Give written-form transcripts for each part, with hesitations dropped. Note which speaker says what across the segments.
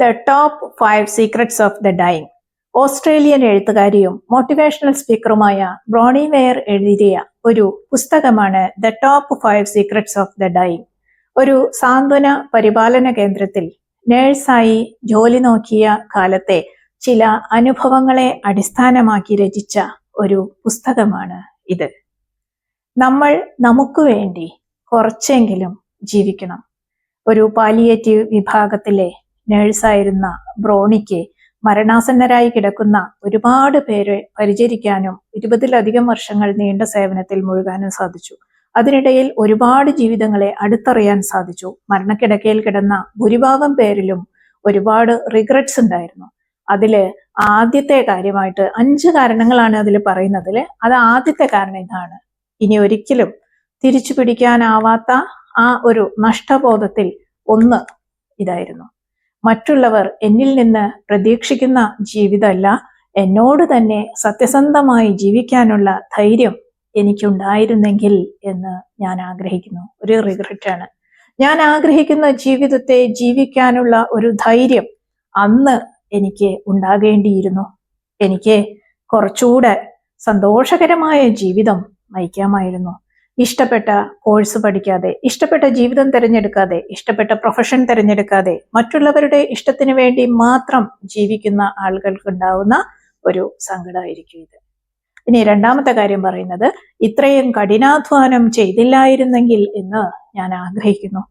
Speaker 1: The top 5 secrets of the dying. Australian എഴുത്തുകാരിയും motivational സ്പീക്കറുമായ Bronnie Ware എഴുതിയ ഒരു പുസ്തകമാണ് the top 5 secrets of the dying. ഒരു സാന്ത്വന പരിപാലന കേന്ദ്രത്തിൽ നേഴ്സായി ജോലി നോക്കിയ കാലത്തെ ചില അനുഭവങ്ങളെ അടിസ്ഥാനമാക്കി രചിച്ച ഒരു പുസ്തകമാണ് ഇത്. നമ്മൾ നമുക്ക് വേണ്ടി കുറച്ചെങ്കിലും ജീവിക്കണം. ഒരു പാലിയേറ്റീവ് വിഭാഗത്തിലെ നേഴ്സായിരുന്ന ബ്രോണിക്ക് മരണാസന്നരായി കിടക്കുന്ന ഒരുപാട് പേരെ പരിചരിക്കാനും 20-ലധികം വർഷങ്ങൾ നീണ്ട സേവനത്തിൽ മുഴുകാനും സാധിച്ചു. അതിനിടയിൽ ഒരുപാട് ജീവിതങ്ങളെ അടുത്തറിയാൻ സാധിച്ചു. മരണക്കിടക്കയിൽ കിടന്ന ഭൂരിഭാഗം പേരിലും ഒരുപാട് റിഗ്രറ്റ്സ് ഉണ്ടായിരുന്നു. അതില് ആദ്യത്തെ കാര്യമായിട്ട് 5 കാരണങ്ങളാണ് അതിൽ പറയുന്നതിൽ. അത് ആദ്യത്തെ കാരണം ഇതാണ്: ഇനി ഒരിക്കലും തിരിച്ചു പിടിക്കാനാവാത്ത ആ ഒരു നഷ്ടബോധത്തിൽ ഒന്ന് ഇതായിരുന്നു: മറ്റുള്ളവർ എന്നിൽ നിന്ന് പ്രതീക്ഷിക്കുന്ന ജീവിതമല്ല, എന്നോട് തന്നെ സത്യസന്ധമായി ജീവിക്കാനുള്ള ധൈര്യം എനിക്കുണ്ടായിരുന്നെങ്കിൽ എന്ന് ഞാൻ ആഗ്രഹിക്കുന്നു. ഒരു റിഗ്രറ്റാണ്. ഞാൻ ആഗ്രഹിക്കുന്ന ജീവിതത്തെ ജീവിക്കാനുള്ള ഒരു ധൈര്യം അന്ന് എനിക്ക് ഉണ്ടാകേണ്ടിയിരുന്നു. എനിക്ക് കുറച്ചുകൂടെ സന്തോഷകരമായ ജീവിതം നയിക്കാമായിരുന്നു. ഇഷ്ടപ്പെട്ട കോഴ്സ് പഠിക്കാതെ, ഇഷ്ടപ്പെട്ട ജീവിതം തിരഞ്ഞെടുക്കാതെ, ഇഷ്ടപ്പെട്ട പ്രൊഫഷൻ തിരഞ്ഞെടുക്കാതെ, മറ്റുള്ളവരുടെ ഇഷ്ടത്തിന് വേണ്ടി മാത്രം ജീവിക്കുന്ന ആളുകൾക്കുണ്ടാവുന്ന ഒരു സങ്കടമായിരിക്കും ഇത്. ഇനി രണ്ടാമത്തെ കാര്യം പറയുന്നത്, ഇത്രയും കഠിനാധ്വാനം ചെയ്തില്ലായിരുന്നെങ്കിൽ എന്ന് ഞാൻ ആഗ്രഹിക്കുന്നു.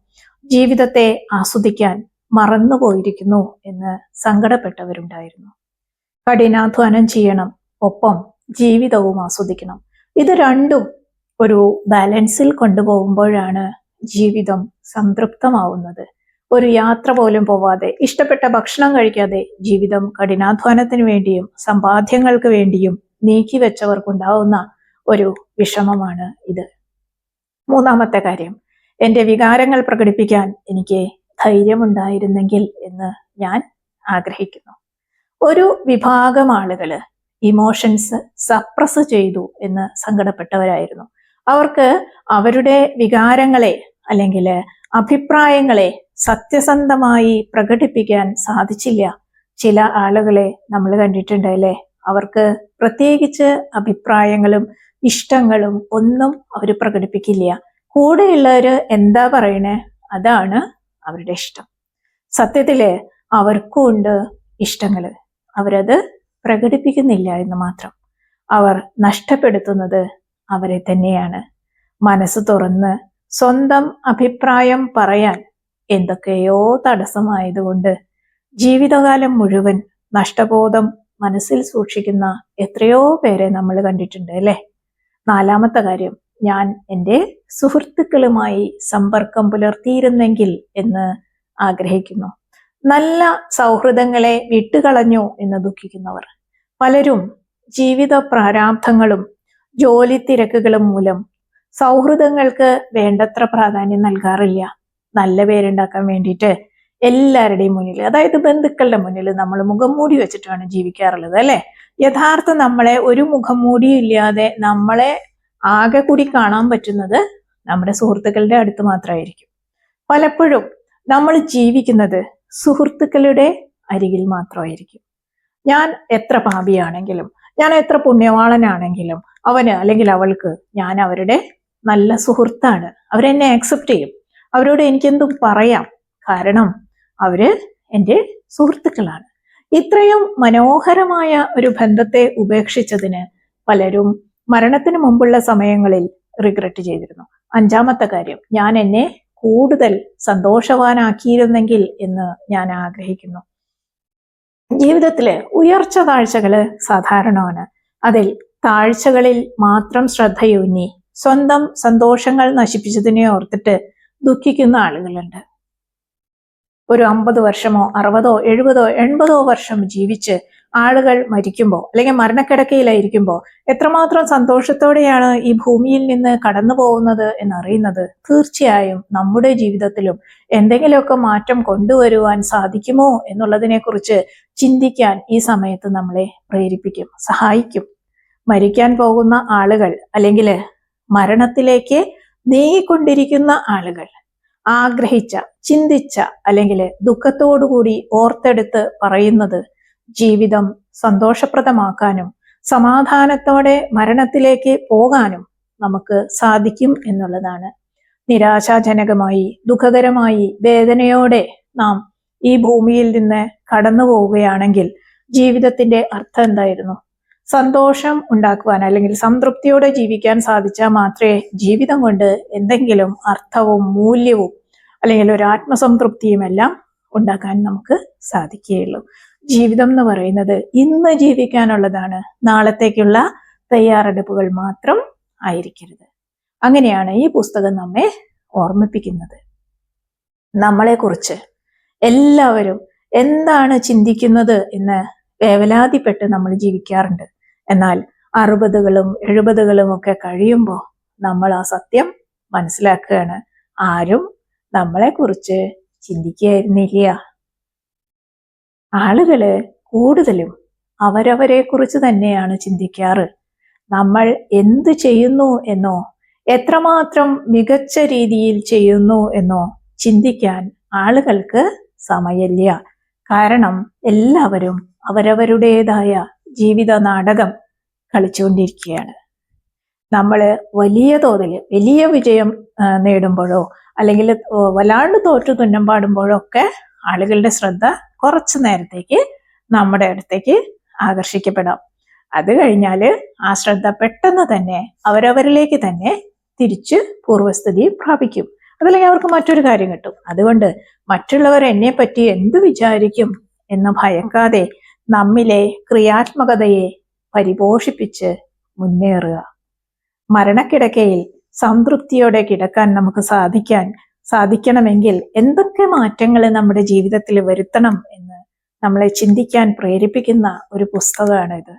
Speaker 1: ജീവിതത്തെ ആസ്വദിക്കാൻ മറന്നുപോയിരിക്കുന്നു എന്ന് സങ്കടപ്പെട്ടവരുണ്ടായിരുന്നു. കഠിനാധ്വാനം ചെയ്യണം, ഒപ്പം ജീവിതവും ആസ്വദിക്കണം. ഇത് രണ്ടും ഒരു ബാലൻസിൽ കൊണ്ടുപോകുമ്പോഴാണ് ജീവിതം സംതൃപ്തമാവുന്നത്. ഒരു യാത്ര പോലും പോവാതെ, ഇഷ്ടപ്പെട്ട ഭക്ഷണം കഴിക്കാതെ ജീവിതം കഠിനാധ്വാനത്തിന് വേണ്ടിയും സമ്പാദ്യങ്ങൾക്ക് വേണ്ടിയും നീക്കി വെച്ചവർക്കുണ്ടാവുന്ന ഒരു വിഷമമാണ് ഇത്. മൂന്നാമത്തെ കാര്യം, എൻ്റെ വികാരങ്ങൾ പ്രകടിപ്പിക്കാൻ എനിക്ക് ധൈര്യമുണ്ടായിരുന്നെങ്കിൽ എന്ന് ഞാൻ ആഗ്രഹിക്കുന്നു. ഒരു വിഭാഗം ആളുകള് ഇമോഷൻസ് സപ്രസ് ചെയ്തു എന്ന് സങ്കടപ്പെട്ടവരായിരുന്നു. അവർക്ക് അവരുടെ വികാരങ്ങളെ അല്ലെങ്കിൽ അഭിപ്രായങ്ങളെ സത്യസന്ധമായി പ്രകടിപ്പിക്കാൻ സാധിച്ചില്ല. ചില ആളുകളെ നമ്മൾ കണ്ടിട്ടുണ്ട് അല്ലേ? അവർക്ക് പ്രത്യേകിച്ച് അഭിപ്രായങ്ങളും ഇഷ്ടങ്ങളും ഒന്നും അവർ പ്രകടിപ്പിക്കില്ല. കൂടെയുള്ളവര് എന്താ പറയണേ അതാണ് അവരുടെ ഇഷ്ടം. സത്യത്തില് അവർക്കും ഉണ്ട് ഇഷ്ടങ്ങള്, അവരത് പ്രകടിപ്പിക്കുന്നില്ല എന്ന് മാത്രം. അവർ നഷ്ടപ്പെടുത്തുന്നത് അവരെ തന്നെയാണ്. മനസ്സ് തുറന്ന് സ്വന്തം അഭിപ്രായം പറയാൻ എന്തൊക്കെയോ തടസ്സമായതുകൊണ്ട് ജീവിതകാലം മുഴുവൻ നഷ്ടബോധം മനസ്സിൽ സൂക്ഷിക്കുന്ന എത്രയോ പേരെ നമ്മൾ കണ്ടിട്ടുണ്ട് അല്ലേ? നാലാമത്തെ കാര്യം, ഞാൻ എൻ്റെ സുഹൃത്തുക്കളുമായി സമ്പർക്കം പുലർത്തിയിരുന്നെങ്കിൽ എന്ന് ആഗ്രഹിക്കുന്നു. നല്ല സൗഹൃദങ്ങളെ വിട്ടുകളഞ്ഞു എന്ന് ദുഃഖിക്കുന്നവർ പലരും ജീവിത പ്രാരാബ്ധങ്ങളും ജോലി തിരക്കുകളും മൂലം സൗഹൃദങ്ങൾക്ക് വേണ്ടത്ര പ്രാധാന്യം നൽകാറില്ല. നല്ല പേരുണ്ടാക്കാൻ വേണ്ടിയിട്ട് എല്ലാവരുടെയും മുന്നിൽ, അതായത് ബന്ധുക്കളുടെ മുന്നിൽ നമ്മൾ മുഖം മൂടി വെച്ചിട്ടാണ് ജീവിക്കാറുള്ളത് അല്ലെ? യഥാർത്ഥ നമ്മളെ ഒരു മുഖം മൂടിയും ഇല്ലാതെ നമ്മളെ ആകെ കൂടി കാണാൻ പറ്റുന്നത് നമ്മുടെ സുഹൃത്തുക്കളുടെ അടുത്ത് മാത്രമായിരിക്കും. പലപ്പോഴും നമ്മൾ ജീവിക്കുന്നത് സുഹൃത്തുക്കളുടെ അരികിൽ മാത്രമായിരിക്കും. ഞാൻ എത്ര പാപിയാണെങ്കിലും, ഞാൻ എത്ര പുണ്യവാളനാണെങ്കിലും അവന് അല്ലെങ്കിൽ അവൾക്ക് ഞാൻ അവരുടെ നല്ല സുഹൃത്താണ്. അവരെന്നെ ആക്സെപ്റ്റ് ചെയ്യും. അവരോട് എനിക്കെന്തും പറയാം, കാരണം അവര് എൻ്റെ സുഹൃത്തുക്കളാണ്. ഇത്രയും മനോഹരമായ ഒരു ബന്ധത്തെ ഉപേക്ഷിച്ചതിന് പലരും മരണത്തിന് മുമ്പുള്ള സമയങ്ങളിൽ റിഗ്രറ്റ് ചെയ്തിരുന്നു. അഞ്ചാമത്തെ കാര്യം, ഞാൻ എന്നെ കൂടുതൽ സന്തോഷവാനാക്കിയിരുന്നെങ്കിൽ എന്ന് ഞാൻ ആഗ്രഹിക്കുന്നു. ജീവിതത്തില് ഉയർച്ച താഴ്ചകള് സാധാരണമാണ്. അതിൽ താഴ്ചകളിൽ മാത്രം ശ്രദ്ധയൂന്നി സ്വന്തം സന്തോഷങ്ങൾ നശിപ്പിച്ചതിനെ ഓർത്തിട്ട് ദുഃഖിക്കുന്ന ആളുകളുണ്ട്. ഒരു 50 വർഷമോ 60, 70, 80 വർഷം ജീവിച്ച് ആളുകൾ മരിക്കുമ്പോൾ അല്ലെങ്കിൽ മരണക്കിടക്കയിലായിരിക്കുമ്പോൾ എത്രമാത്രം സന്തോഷത്തോടെയാണ് ഈ ഭൂമിയിൽ നിന്ന് കടന്നു പോകുന്നത് എന്നറിയുന്നത് തീർച്ചയായും നമ്മുടെ ജീവിതത്തിലും എന്തെങ്കിലുമൊക്കെ മാറ്റം കൊണ്ടുവരുവാൻ സാധിക്കുമോ എന്നുള്ളതിനെ കുറിച്ച് ചിന്തിക്കാൻ ഈ സമയത്ത് നമ്മളെ പ്രേരിപ്പിക്കും, സഹായിക്കും. മരിക്കാൻ പോകുന്ന ആളുകൾ അല്ലെങ്കിൽ മരണത്തിലേക്ക് നീങ്ങിക്കൊണ്ടിരിക്കുന്ന ആളുകൾ ആഗ്രഹിച്ച, ചിന്തിച്ച അല്ലെങ്കിൽ ദുഃഖത്തോടുകൂടി ഓർത്തെടുത്ത് പറയുന്നത് ജീവിതം സന്തോഷപ്രദമാക്കാനും സമാധാനത്തോടെ മരണത്തിലേക്ക് പോകാനും നമുക്ക് സാധിക്കും എന്നുള്ളതാണ്. നിരാശാജനകമായി, ദുഃഖകരമായി, വേദനയോടെ നാം ഈ ഭൂമിയിൽ നിന്ന് കടന്നു പോവുകയാണെങ്കിൽ ജീവിതത്തിന്റെ അർത്ഥം എന്തായിരുന്നു? സന്തോഷം ഉണ്ടാക്കുവാൻ അല്ലെങ്കിൽ സംതൃപ്തിയോടെ ജീവിക്കാൻ സാധിച്ചാൽ മാത്രമേ ജീവിതം കൊണ്ട് എന്തെങ്കിലും അർത്ഥവും മൂല്യവും അല്ലെങ്കിൽ ഒരു ആത്മസംതൃപ്തിയും എല്ലാം ഉണ്ടാക്കാൻ നമുക്ക് സാധിക്കുകയുള്ളൂ. ജീവിതം എന്ന് പറയുന്നത് ഇന്ന് ജീവിക്കാനുള്ളതാണ്, നാളത്തേക്കുള്ള തയ്യാറെടുപ്പുകൾ മാത്രം ആയിരിക്കരുത്. അങ്ങനെയാണ് ഈ പുസ്തകം നമ്മെ ഓർമ്മിപ്പിക്കുന്നത്. നമ്മളെക്കുറിച്ച് എല്ലാവരും എന്താണ് ചിന്തിക്കുന്നത് എന്ന് വേവലാതിപ്പെട്ട് നമ്മൾ ജീവിക്കാറുണ്ട്. എന്നാൽ 60കളും 70കളും ഒക്കെ കഴിയുമ്പോൾ നമ്മൾ ആ സത്യം മനസ്സിലാക്കുകയാണ്. ആരും നമ്മളെക്കുറിച്ച് ചിന്തിക്കുകയായിരുന്നില്ല. ആളുകള് കൂടുതലും അവരവരെ കുറിച്ച് തന്നെയാണ് ചിന്തിക്കാറ്. നമ്മൾ എന്ത് ചെയ്യുന്നു എന്നോ എത്രമാത്രം മികച്ച രീതിയിൽ ചെയ്യുന്നു എന്നോ ചിന്തിക്കാൻ ആളുകൾക്ക് സമയമില്ല. കാരണം എല്ലാവരും അവരവരുടേതായ ജീവിത നാടകം കളിച്ചുകൊണ്ടിരിക്കുകയാണ്. നമ്മൾ വലിയ തോതിൽ വലിയ വിജയം നേടുമ്പോഴോ അല്ലെങ്കിൽ വല്ലാണ്ട് തോറ്റു തുന്നം പാടുമ്പോഴോ ഒക്കെ ആളുകളുടെ ശ്രദ്ധ കുറച്ചു നേരത്തേക്ക് നമ്മുടെ അടുത്തേക്ക് ആകർഷിക്കപ്പെടാം. അത് കഴിഞ്ഞാൽ ആ ശ്രദ്ധ പെട്ടെന്ന് തന്നെ അവരവരിലേക്ക് തന്നെ തിരിച്ച് പൂർവ്വസ്ഥിതി പ്രാപിക്കും. അതല്ലെങ്കിൽ അവർക്ക് മറ്റൊരു കാര്യം കിട്ടും. അതുകൊണ്ട് മറ്റുള്ളവർ എന്നെ പറ്റി എന്ത് വിചാരിക്കും എന്ന് ഭയക്കാതെ നമ്മിലെ ക്രിയാത്മകതയെ പരിപോഷിപ്പിച്ച് മുന്നേറുക. മരണക്കിടക്കയിൽ സംതൃപ്തിയോടെ കിടക്കാൻ നമുക്ക് സാധിക്കണമെങ്കിൽ എന്തൊക്കെ മാറ്റങ്ങൾ നമ്മുടെ ജീവിതത്തിൽ വരുത്തണം എന്ന് നമ്മളെ ചിന്തിക്കാൻ പ്രേരിപ്പിക്കുന്ന ഒരു പുസ്തകമാണിത്.